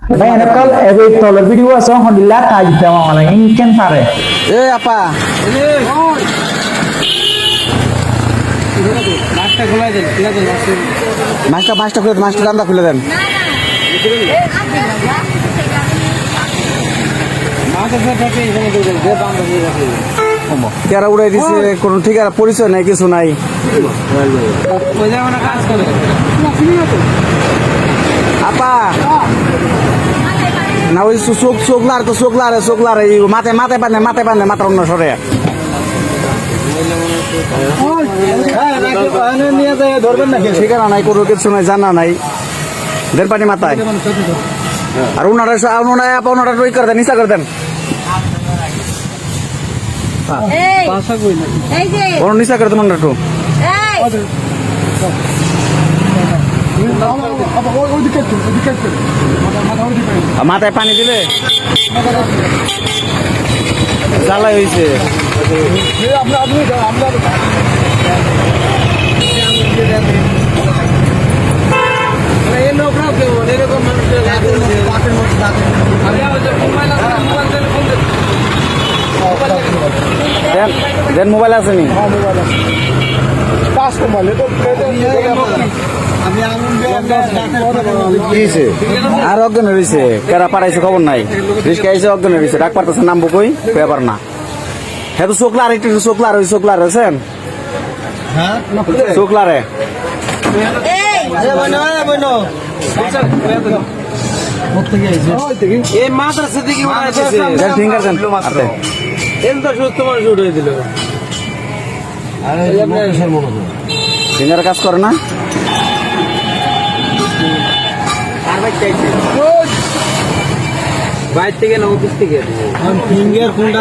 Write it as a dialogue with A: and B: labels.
A: ভাই এনে কল এই তলের ভিডিও আছে হন্ডিলা কাজ দেওয়া মানে ইনকেন পারে
B: এ আপা
C: মাছটা খোলা দেন ঠিক আছে
B: মাছটা খুলে দেন, মাছটা দামটা খুলে দেন।
C: মাছের সাথে এখানে দিয়ে দেন যে দাম দিয়ে রাখি
B: কেরা উড়াই দিছে, কোনো ঠিকানা পরিচয় নাই, কিছু নাই।
C: ওই যে আমরা কাজ করে
B: আপা না ওই চোখলার এই মাথায় বাঁধে মাথার অন্য সরে
C: নিয়ে যায় ধরবেন নাকি
B: ঠিকানা নাই, কোনো কিছু নাই, জানা নাই, দেন পানি মাথায়। আর ওনারা ওই করে দেন, নিচা করে দেন,
C: পাশা কই না
B: কোনো নিচা করে দেন ওনারা একটু। আর মাথায় পানি দিলে জ্বালাই হয়েছে।
C: এই লোকরাও কেমন এরকম মানুষের
B: দেন মোবাইল আছে নি? আর অজ্ঞান হয়েছে, কেরা পাঠাইছে খবর নাই, রিস্কা আইসে অজ্ঞান হয়েছে, ডাক পারতেছে নামবো কই ব্যাপার না। হ্যাঁ তো চোখলার একটু চোখলার আছেন চোখলারে
C: এই মাদ্রাসা থেকে
B: ফিঙ্গার দেন
C: এত সুস্থ মানুষ উঠে দিল
B: ফিঙ্গার কাজ করে না।
C: বাইর থেকে না অফিস থেকে ফিঙ্গার কোনটা